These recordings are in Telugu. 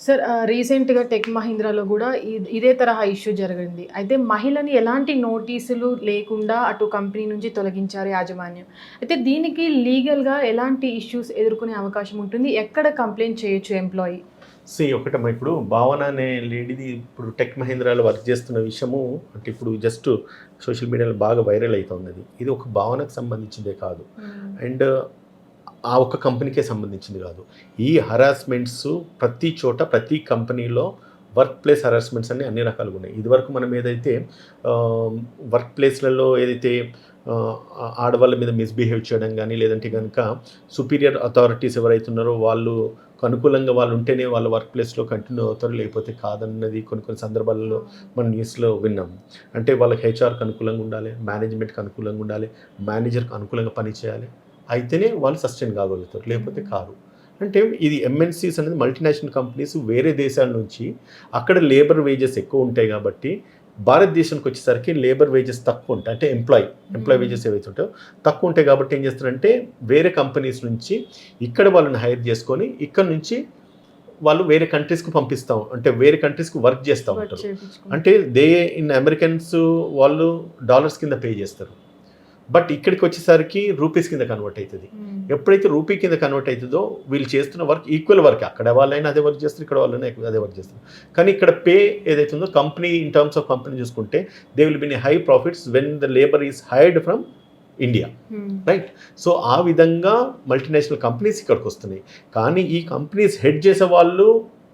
సార్ రీసెంట్‌గా టెక్ మహీంద్రాలో గూడా ఇదే తరహా ఇష్యూ జరిగింది. అయితే మహిళని ఎలాంటి నోటీసులు లేకుండా అటు కంపెనీ నుంచి తొలగించారు యాజమాన్యం. అయితే దీనికి లీగల్‌గా ఎలాంటి ఇష్యూస్ ఎదుర్కొనే అవకాశం ఉంటుంది? ఎక్కడ కంప్లెయింట్ చేయొచ్చు ఎంప్లాయీ? ఒకటమ్మా, ఇప్పుడు భావన అనే లేడీది ఇప్పుడు టెక్ మహీంద్రాలో వర్క్ చేస్తున్న విషయము అంటే ఇప్పుడు జస్ట్ సోషల్ మీడియాలో బాగా వైరల్ అవుతున్నది. ఇది ఒక భావనకు సంబంధించిందే కాదు. అండ్ ఆ ఒక్క కంపెనీకే సంబంధించింది కాదు. ఈ హరాస్మెంట్స్ ప్రతి చోట ప్రతి కంపెనీలో వర్క్ ప్లేస్ హరాస్మెంట్స్ అన్ని రకాలుగా ఉన్నాయి. ఇదివరకు మనం ఏదైతే వర్క్ ప్లేస్లలో ఏదైతే ఆడవాళ్ళ మీద మిస్బిహేవ్ చేయడం కానీ, లేదంటే కనుక సుపీరియర్ అథారిటీస్ ఎవరైతే ఉన్నారో వాళ్ళు అనుకూలంగా వాళ్ళు ఉంటేనే వాళ్ళ వర్క్ ప్లేస్లో కంటిన్యూ అవుతారు, లేకపోతే కాదన్నది కొన్ని సందర్భాలలో మనం న్యూస్లో విన్నాం. అంటే వాళ్ళకి హెచ్ఆర్కి అనుకూలంగా ఉండాలి, మేనేజ్మెంట్కి అనుకూలంగా ఉండాలి, మేనేజర్కి అనుకూలంగా పనిచేయాలి, అయితేనే వాళ్ళు సస్టైన్ కాగలుగుతారు, లేకపోతే కాదు. అంటే ఇది ఎంఎన్సీస్ అనేది మల్టీనేషనల్ కంపెనీస్ వేరే దేశాల నుంచి అక్కడ లేబర్ వేజెస్ ఎక్కువ ఉంటాయి కాబట్టి భారతదేశానికి వచ్చేసరికి లేబర్ వేజెస్ తక్కువ ఉంటాయి. అంటే ఎంప్లాయ్ వేజెస్ ఏవైతే ఉంటాయో తక్కువ ఉంటాయి కాబట్టి ఏం చేస్తారంటే వేరే కంపెనీస్ నుంచి ఇక్కడ వాళ్ళని హైర్ చేసుకొని ఇక్కడ నుంచి వాళ్ళు వేరే కంట్రీస్కి పంపిస్తాం, అంటే వేరే కంట్రీస్కి వర్క్ చేస్తూ ఉంటారు. అంటే ఇన్ అమెరికన్స్ వాళ్ళు డాలర్స్ కింద పే చేస్తారు, బట్ ఇక్కడికి వచ్చేసరికి రూపీస్ కింద కన్వర్ట్ అవుతుంది. ఎప్పుడైతే రూపీ కింద కన్వర్ట్ అవుతుందో వీళ్ళు చేస్తున్న వర్క్ ఈక్వల్ వర్క్, అక్కడ వాళ్ళైనా అదే వర్క్ చేస్తారు, ఇక్కడ వాళ్ళైనా అదే వర్క్ చేస్తారు. కానీ ఇక్కడ పే ఏదైతే ఉందో company in terms of company చూసుకుంటే they will be in high profits when the labour is hired from India, right? So ఆ విధంగా మల్టీనేషనల్ కంపెనీస్ ఇక్కడికి వస్తున్నాయి. కానీ ఈ కంపెనీస్ హెడ్ చేసే వాళ్ళు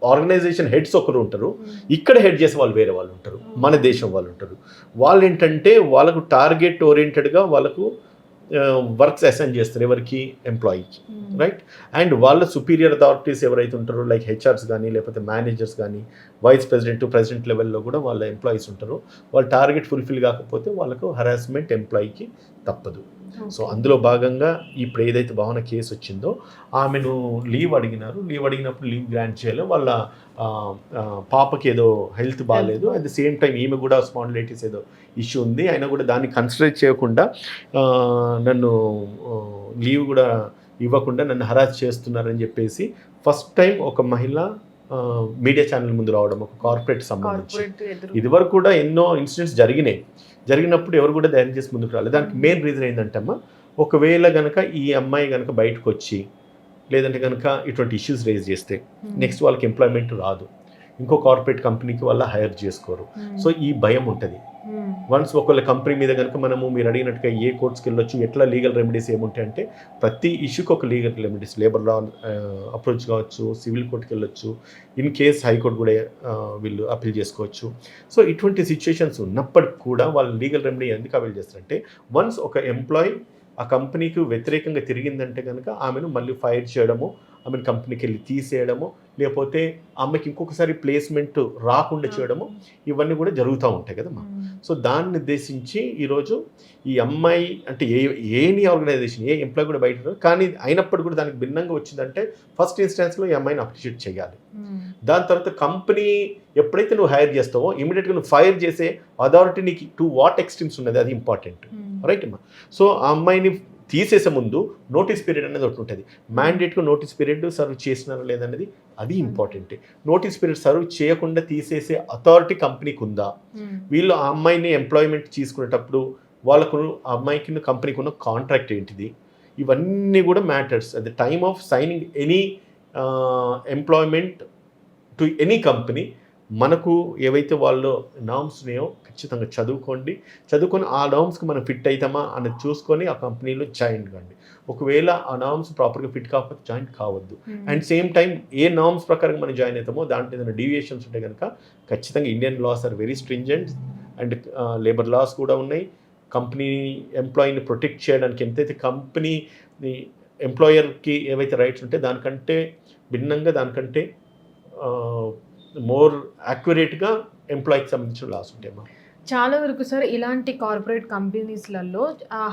ఆర్గనైజేషన్ హెడ్స్ ఒకరు ఉంటారు, ఇక్కడ హెడ్ చేసే వాళ్ళు వేరే వాళ్ళు ఉంటారు, మన దేశం వాళ్ళు ఉంటారు. వాళ్ళు ఏంటంటే వాళ్ళకు టార్గెట్ ఓరియంటెడ్గా వాళ్ళకు వర్క్స్ అసైన్ చేస్తారు, ఎవరికి? ఎంప్లాయీకి, రైట్? అండ్ వాళ్ళ సుపీరియర్ అథారిటీస్ ఎవరైతే ఉంటారో లైక్ హెచ్ఆర్స్ కానీ, లేకపోతే మేనేజర్స్ కానీ, వైస్ ప్రెసిడెంట్ లెవెల్లో కూడా వాళ్ళ ఎంప్లాయీస్ ఉంటారు. వాళ్ళ టార్గెట్ ఫుల్ఫిల్ కాకపోతే వాళ్ళకు హరాస్మెంట్ ఎంప్లాయీకి తప్పదు. సో అందులో భాగంగా ఇప్పుడు ఏదైతే భావన కేసు వచ్చిందో ఆమెను లీవ్ అడిగినప్పుడు లీవ్ గ్రాంట్ చేయాలి. వాళ్ళ పాపకి ఏదో హెల్త్ బాగాలేదు, అట్ ది సేమ్ టైం ఈమె కూడా స్పాండిలైటిస్ ఏదో ఇష్యూ ఉంది, అయినా కూడా దాన్ని కన్సిడర్ చేయకుండా నన్ను లీవ్ కూడా ఇవ్వకుండా నన్ను హరాస్ చేస్తున్నారని చెప్పేసి ఫస్ట్ టైం ఒక మహిళ మీడియా ఛానల్ ముందు రావడం, ఒక కార్పొరేట్ సంబంధించి. ఇదివరకు కూడా ఎన్నో ఇన్సిడెంట్స్ జరిగినప్పుడు ఎవరు కూడా ధైర్యం చేసి ముందుకు రాలేదు. దానికి మెయిన్ రీజన్ ఏంటంటే అమ్మ, ఒకవేళ కనుక ఈ అమ్మాయి కనుక బయటకు వచ్చి లేదంటే కనుక ఇటువంటి ఇష్యూస్ రేజ్ చేస్తే నెక్స్ట్ వాళ్ళకి ఎంప్లాయ్మెంట్ రాదు, ఇంకో కార్పొరేట్ కంపెనీకి వాళ్ళ హైర్ చేసుకోరు. సో ఈ భయం ఉంటుంది. వన్స్ ఒకవేళ కంపెనీ మీద కనుక మీరు అడిగినట్టుగా ఏ కోర్ట్స్కి వెళ్ళొచ్చు, ఎట్లా లీగల్ రెమెడీస్ ఏముంటాయి అంటే ప్రతి ఇష్యూకి ఒక legal remedies, labour law approach కావచ్చు, సివిల్ కోర్టుకి వెళ్ళొచ్చు, ఇన్ కేస్ హైకోర్టు కూడా వీళ్ళు అపీల్ చేసుకోవచ్చు. సో ఇటువంటి సిచ్యుయేషన్స్ ఉన్నప్పటికి కూడా వాళ్ళు లీగల్ రెమెడీ ఎందుకు అవైల్ చేస్తారంటే వన్స్ ఒక ఎంప్లాయీ ఆ కంపెనీకి వ్యతిరేకంగా తిరిగిందంటే కనుక ఆమెను మళ్ళీ ఫైర్ చేయడము, ఆమెను కంపెనీకి వెళ్ళి తీసేయడము, లేకపోతే ఆమెకి ఇంకొకసారి ప్లేస్మెంట్ రాకుండా చేయడము, ఇవన్నీ కూడా జరుగుతూ ఉంటాయి కదమ్మా. సో దాన్ని ఉద్దేశించి ఈరోజు ఈ అమ్మాయి అంటే ఏని ఆర్గనైజేషన్ ఏ ఎంప్లాయ్ కూడా బయట, కానీ అయినప్పటికీ కూడా దానికి భిన్నంగా వచ్చిందంటే ఫస్ట్ ఇన్స్టాన్స్లో ఈ అమ్మాయిని అప్రిషియేట్ చేయాలి. దాని తర్వాత కంపెనీ ఎప్పుడైతే నువ్వు హైర్ చేస్తావో ఇమీడియట్గా నువ్వు ఫైర్ చేసే అథారిటీ నీకు టు వాట్ ఎక్స్ట్రీమ్స్ ఉన్నది, అది ఇంపార్టెంట్, రైట్ అమ్మా. సో ఆ అమ్మాయిని తీసేసే ముందు నోటీస్ పీరియడ్ అనేది ఒకటి ఉంటుంది. మ్యాండేట్గా నోటీస్ పీరియడ్ సర్వ్ చేసినారా లేదనేది అది ఇంపార్టెంట్. నోటీస్ పీరియడ్ సర్వ్ చేయకుండా తీసేసే అథారిటీ కంపెనీకి ఉందా? వీళ్ళు ఆ అమ్మాయిని ఎంప్లాయ్మెంట్ తీసుకునేటప్పుడు వాళ్ళకు ఆ అమ్మాయికి కంపెనీకి ఉన్న కాంట్రాక్ట్ ఏంటిది, ఇవన్నీ కూడా matters at the time of signing any employment to any company. మనకు ఏవైతే వాళ్ళు నామ్స్ ఉన్నాయో ఖచ్చితంగా చదువుకొని ఆ నామ్స్కి మనం ఫిట్ అవుతామా అన్నది చూసుకొని ఆ కంపెనీలో జాయిన్ కండి. ఒకవేళ ఆ నామ్స్ ప్రాపర్గా ఫిట్ కాకపోతే జాయిన్ కావద్దు. And same time A norms ప్రకారం మనం జాయిన్ అవుతామో దాంట్లో ఏదైనా డీవియేషన్స్ ఉంటే కనుక ఖచ్చితంగా Indian laws are very stringent and labour laws కూడా ఉన్నాయి. కంపెనీ ఎంప్లాయీని ప్రొటెక్ట్ చేయడానికి ఎంతైతే కంపెనీ ఎంప్లాయర్కి ఏవైతే రైట్స్ ఉంటే దానికంటే భిన్నంగా, దానికంటే మోర్ యాక్యురేట్గా ఎంప్లాయీకి సంబంధించిన లాస్ ఉంటాయమ్మా. చాలా వరకు సార్ ఇలాంటి కార్పొరేట్ కంపెనీస్లలో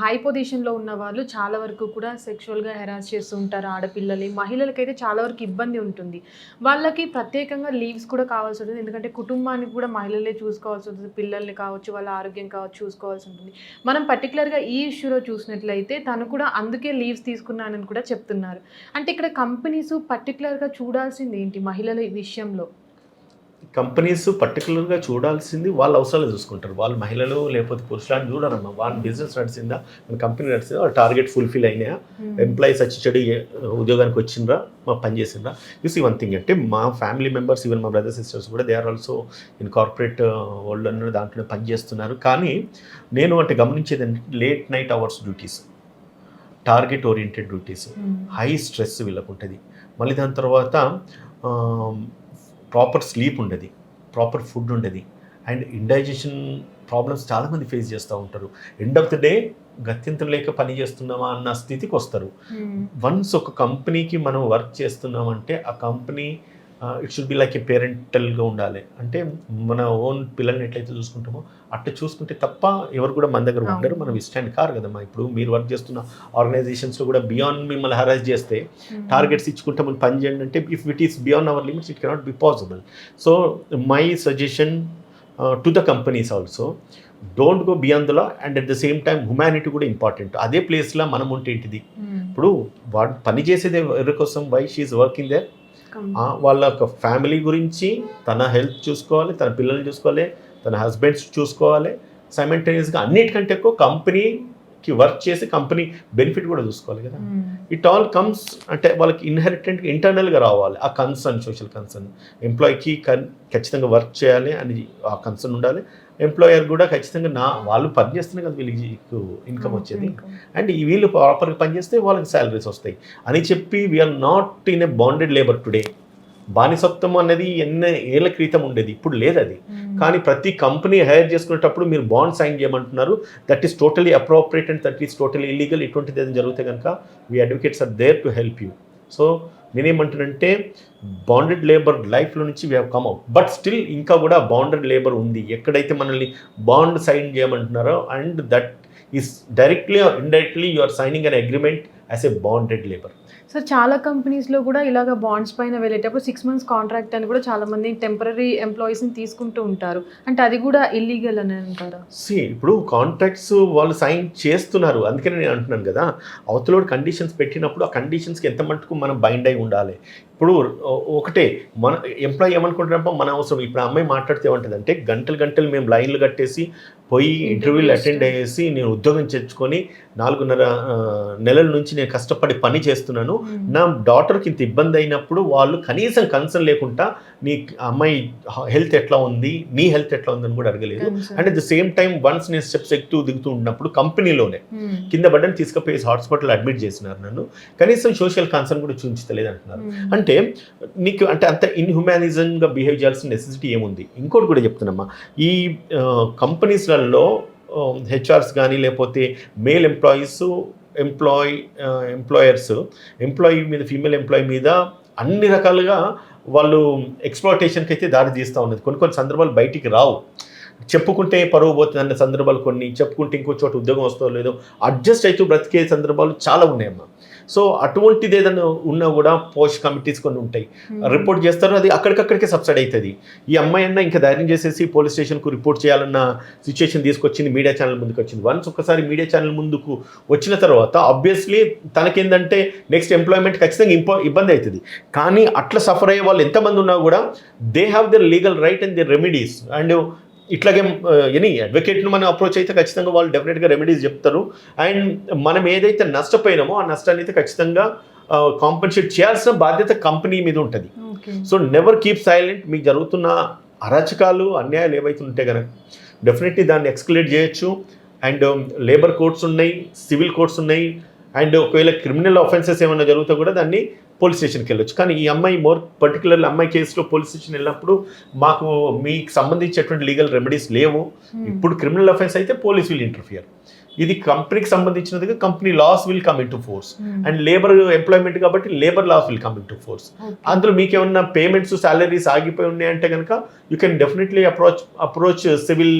హై పొజిషన్లో ఉన్న వాళ్ళు చాలా వరకు కూడా సెక్షువల్గా హెరాస్ చేస్తూ ఉంటారు ఆడపిల్లలు. మహిళలకైతే చాలా వరకు ఇబ్బంది ఉంటుంది. వాళ్ళకి ప్రత్యేకంగా లీవ్స్ కూడా కావాల్సి ఉంటుంది. ఎందుకంటే కుటుంబానికి కూడా మహిళలే చూసుకోవాల్సి ఉంటుంది. పిల్లల్ని కావచ్చు, వాళ్ళ ఆరోగ్యం కావచ్చు చూసుకోవాల్సి ఉంటుంది. మనం పర్టికులర్గా ఈ ఇష్యూలో చూసినట్లయితే తను కూడా అందుకే లీవ్స్ తీసుకున్నానని కూడా చెప్తున్నారు. అంటే ఇక్కడ కంపెనీస్ పర్టికులర్గా చూడాల్సింది ఏంటి మహిళల విషయంలో? కంపెనీస్ పర్టికులర్గా చూడాల్సింది వాళ్ళ అవసరాలు చూసుకుంటారు. వాళ్ళు మహిళలు లేకపోతే పురుషులు అని చూడరమ్మా. వాళ్ళ బిజినెస్ నడిచిందా, మన కంపెనీ నడిచిందా, వాళ్ళ టార్గెట్ ఫుల్ఫిల్ అయినాయా, ఎంప్లాయీస్ వచ్చి చెడు ఉద్యోగానికి వచ్చిండ్రా, మా పని చేసిండ్రా. యూస్ వన్ థింగ్ అంటే మా ఫ్యామిలీ మెంబర్స్, ఈవెన్ మా బ్రదర్ సిస్టర్స్ కూడా they are also in corporate world అన్న దాంట్లో పని చేస్తున్నారు. కానీ నేను అంటే గమనించేది ఏంటంటే late night hours duties, target oriented duties, high stress వీళ్ళకు ఉంటుంది. మళ్ళీ దాని తర్వాత ప్రాపర్ స్లీప్ ఉండదు, ప్రాపర్ ఫుడ్ ఉండదు, అండ్ ఇండైజెషన్ ప్రాబ్లమ్స్ చాలామంది ఫేస్ చేస్తూ ఉంటారు. ఎండ్ ఆఫ్ ద డే గత్యంతరం లేక పని చేస్తున్నామా అన్న స్థితికి వస్తారు. వన్స్ ఒక కంపెనీకి మనం వర్క్ చేస్తున్నామంటే ఆ company it should be like a పేరెంటల్గా ఉండాలి. అంటే మన ఓన్ పిల్లల్ని ఎట్లయితే చూసుకుంటామో అట్లా చూసుకుంటే తప్ప ఎవరు కూడా మన దగ్గర ఉండరు. మనం ఇష్టాన్ని కారు కదమ్మా. ఇప్పుడు మీరు వర్క్ చేస్తున్న ఆర్గనైజేషన్స్లో కూడా బియాండ్ మిమ్మల్ని హరాస్ చేస్తే టార్గెట్స్ ఇచ్చుకుంటే మనం పని చేయండి అంటే if it is beyond our limits it cannot be possible. So my suggestion to the companies also, don't go beyond the law, and at the same time humanity కూడా ఇంపార్టెంట్. అదే ప్లేస్లో మనం ఉంటే ఏంటిది, ఇప్పుడు వాడు పని చేసేది ఎవరి కోసం, వై షీఈస్ వర్కింగ్ దేర్, వాళ్ళ యొక్క ఫ్యామిలీ గురించి, తన హెల్త్ చూసుకోవాలి, తన పిల్లల్ని చూసుకోవాలి, తన హస్బెండ్స్ చూసుకోవాలి, సైమల్టేనియస్గా అన్నిటికంటే ఎక్కువ కంపెనీకి వర్క్ చేసి కంపెనీ బెనిఫిట్ కూడా చూసుకోవాలి కదా. ఇట్ ఆల్ కమ్స్ అంటే వాళ్ళకి ఇన్హెరిటెంట్గా ఇంటర్నల్గా రావాలి ఆ కన్సర్న్, సోషల్ కన్సర్న్. ఎంప్లాయీకి ఖచ్చితంగా వర్క్ చేయాలి అని ఆ కన్సర్న్ ఉండాలి. ఎంప్లాయర్ కూడా ఖచ్చితంగా వాళ్ళు పని చేస్తేనే కదా వీళ్ళకి ఇన్కమ్ వచ్చేది, అండ్ వీళ్ళు ప్రాపర్గా పనిచేస్తే వాళ్ళకి శాలరీస్ వస్తాయి అని చెప్పి we are not in a bonded labour today. బానిసత్వం అనేది ఎన్ని ఏళ్ళ క్రితం ఉండేది, ఇప్పుడు లేదు అది. కానీ ప్రతి కంపెనీ హైర్ చేసుకునేటప్పుడు మీరు బాండ్ సైన్ చేయమంటున్నారు. That is totally appropriate and that is totally illegal. ఇటువంటిది ఏదైనా జరిగితే కనుక we advocates are there to help you. So నేనేమంటానంటే బాండెడ్ లేబర్ లైఫ్లో నుంచి వీ హ్యావ్ కమ్ అవుట్, బట్ స్టిల్ ఇంకా కూడా బాండెడ్ లేబర్ ఉంది. ఎక్కడైతే మనల్ని బాండ్ సైన్ చేయమంటున్నారో and that is directly or indirectly you are signing an agreement as a bonded labour. Sir చాలా కంపెనీస్లో కూడా ఇలాగ బాండ్స్ పైన వెళ్ళేటప్పుడు 6 months కాంట్రాక్ట్ అని కూడా చాలామంది టెంపరీ ఎంప్లాయీస్ని తీసుకుంటూ ఉంటారు. అంటే అది కూడా ఇల్లీగల్ అని అంటారా? ఇప్పుడు కాంట్రాక్ట్స్ వాళ్ళు సైన్ చేస్తున్నారు, అందుకని నేను అంటున్నాను కదా, అవతలోడు కండిషన్స్ పెట్టినప్పుడు ఆ కండిషన్స్కి ఎంత మటుకు మనం బైండ్ అయి ఉండాలి. ఇప్పుడు ఒకటే మన ఎంప్లాయీ ఏమనుకుంటున్నప్పుడు మన అవసరం. ఇప్పుడు అమ్మాయి మాట్లాడితే ఏమంటుందంటే గంటలు మేము లైన్లు కట్టేసి పోయి ఇంటర్వ్యూలు అటెండ్ అయ్యేసి నేను ఉద్యోగం తెచ్చుకొని 4.5 నెలల నుంచి నేను కష్టపడి పని చేస్తున్నాను, నా డాటర్కి ఇంత ఇబ్బంది అయినప్పుడు వాళ్ళు కనీసం కన్సర్న్ లేకుండా నీ అమ్మాయి హెల్త్ ఎట్లా ఉంది, నీ హెల్త్ ఎట్లా ఉందని కూడా అడగలేదు. And at the same time once నేను స్టెప్స్ ఎక్కుతూ దిగుతూ ఉన్నప్పుడు కంపెనీలోనే కింద పడ్డని తీసుకుపోయి హాస్పిటల్ అడ్మిట్ చేసినారు నన్ను, కనీసం సోషల్ కన్సర్న్ కూడా చూపించలేదు అంటున్నారు. అంటే నీకు అంటే అంత ఇన్హ్యూమానిజంగా బిహేవ్ చేయాల్సిన నెసెసిటీ ఏముంది? ఇంకోటి కూడా చెప్తున్నామ్మా, ఈ కంపెనీస్లలో హెచ్ఆర్స్ కానీ లేకపోతే మేల్ ఎంప్లాయీస్ ఎంప్లాయీ మీద, ఫీమేల్ ఎంప్లాయీ మీద అన్ని రకాలుగా వాళ్ళు ఎక్స్ప్లాయిటేషన్కి అయితే దారి తీస్తూ ఉన్నది. కొన్ని సందర్భాలు బయటికి రావు, చెప్పుకుంటే పరువు పోతుంది అన్న సందర్భాలు కొన్ని, చెప్పుకుంటే ఇంకో చోట ఉద్యోగం వస్తుందో లేదో అడ్జస్ట్ అవుతూ బ్రతికే సందర్భాలు చాలా ఉన్నాయమ్మా. సో అటువంటిది ఏదైనా ఉన్నా కూడా పోస్ట్ కమిటీస్ కొన్ని ఉంటాయి, రిపోర్ట్ చేస్తారు, అది అక్కడికక్కడికే సబ్సైడ్ అవుతుంది. ఈ అమ్మాయి అన్న ఇంకా ధైర్యం చేసేసి పోలీస్ స్టేషన్కు రిపోర్ట్ చేయాలన్న సిచ్యువేషన్ తీసుకొచ్చింది, మీడియా ఛానల్ ముందుకు వచ్చింది. వన్స్ ఒకసారి మీడియా ఛానల్ ముందుకు వచ్చిన తర్వాత ఆబ్వియస్లీ తనకేందంటే నెక్స్ట్ ఎంప్లాయ్మెంట్ ఖచ్చితంగా ఇబ్బంది అవుతుంది. కానీ అట్లా సఫర్ అయ్యే వాళ్ళు ఎంతమంది ఉన్నా కూడా they have their legal right and their remedies. And ఇట్లాగే ఎనీ అడ్వకేట్ను మనం అప్రోచ్ అయితే ఖచ్చితంగా వాళ్ళు డెఫినెట్గా రెమెడీస్ చెప్తారు. అండ్ మనం ఏదైతే నష్టపోయినామో ఆ నష్టాన్ని అయితే ఖచ్చితంగా కాంపెన్సేట్ చేయాల్సిన బాధ్యత కంపెనీ మీద ఉంటుంది. So never keep silent. మీకు జరుగుతున్న అరాచకాలు, అన్యాయాలు ఏవైతే ఉంటే కనుక డెఫినెట్లీ దాన్ని ఎక్స్కలేట్ చేయొచ్చు. అండ్ లేబర్ కోర్ట్స్ ఉన్నాయి, సివిల్ కోర్ట్స్ ఉన్నాయి, అండ్ ఒకవేళ క్రిమినల్ ఆఫెన్సెస్ ఏమైనా జరిగితే కూడా దాన్ని పోలీస్ స్టేషన్కి వెళ్ళొచ్చు. కానీ ఈ అమ్మాయి పర్టికులర్ అమ్మాయి కేసులో పోలీస్ స్టేషన్ వెళ్ళినప్పుడు మాకు మీకు సంబంధించేటువంటి లీగల్ రెమెడీస్ లేవు. ఇప్పుడు క్రిమినల్ అఫెన్స్ అయితే పోలీస్ విల్ ఇంటర్ఫియర్. ఇది కంపెనీకి సంబంధించినదిగా company laws will come in to force, and labour employment కాబట్టి labour laws will come in to force. అందులో మీకు ఏమన్నా పేమెంట్స్, సాలరీస్ ఆగిపోయి ఉన్నాయంటే కనుక you can definitely approach civil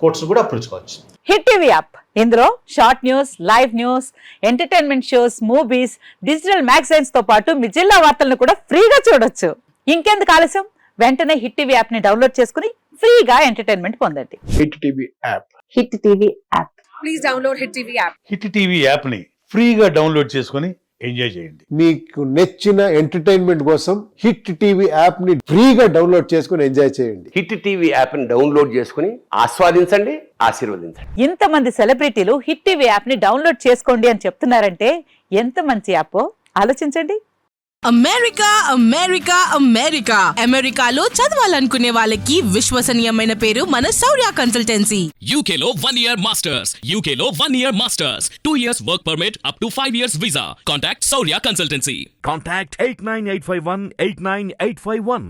courts కూడా అప్రోచ్ కావచ్చు. హిట్ టీవీ యాప్, ఇందులో short news, live news, entertainment shows, movies, digital magazines తో పాటు మీ జిల్లా వార్తలను కూడా ఫ్రీగా చూడొచ్చు. ఇంకెందుకు ఆలస్యం, వెంటనే హిట్ టీవీ యాప్ ని డౌన్లోడ్ చేసుకుని ఫ్రీగా ఎంటర్టైన్మెంట్ పొందండి. Hit TV app. Hit TV app. Please download Hit TV app. Hit TV యాప్ని ఫ్రీగా డౌన్లోడ్ చేసుకొని ఎంజాయ్ చేయండి. మీకు నచ్చిన ఎంటర్టైన్మెంట్ కోసం హిట్ టీవీ యాప్ ని ఫ్రీగా డౌన్లోడ్ చేసుకుని ఎంజాయ్ చేయండి. హిట్ టీవీ యాప్ని డౌన్లోడ్ చేసుకుని ఆస్వాదించండి, ఆశీర్వదించండి. ఇంతమంది సెలబ్రిటీలు హిట్ టీవీ యాప్ ని డౌన్లోడ్ చేసుకోండి అని చెప్తున్నారంటే ఎంత మంచి యాప్ ఆలోచించండి. అమెరికా అమెరికా అమెరికా అమెరికాలో చదవాలనుకునే వాళ్ళకి విశ్వసనీయమైన పేరు మన శౌర్య కన్సల్టెన్సీ. UK లో 1 year masters. UK లో 1 year masters. 2 years work permit up to 5 years visa. Contact Saurya Consultancy. Contact 89851 89851.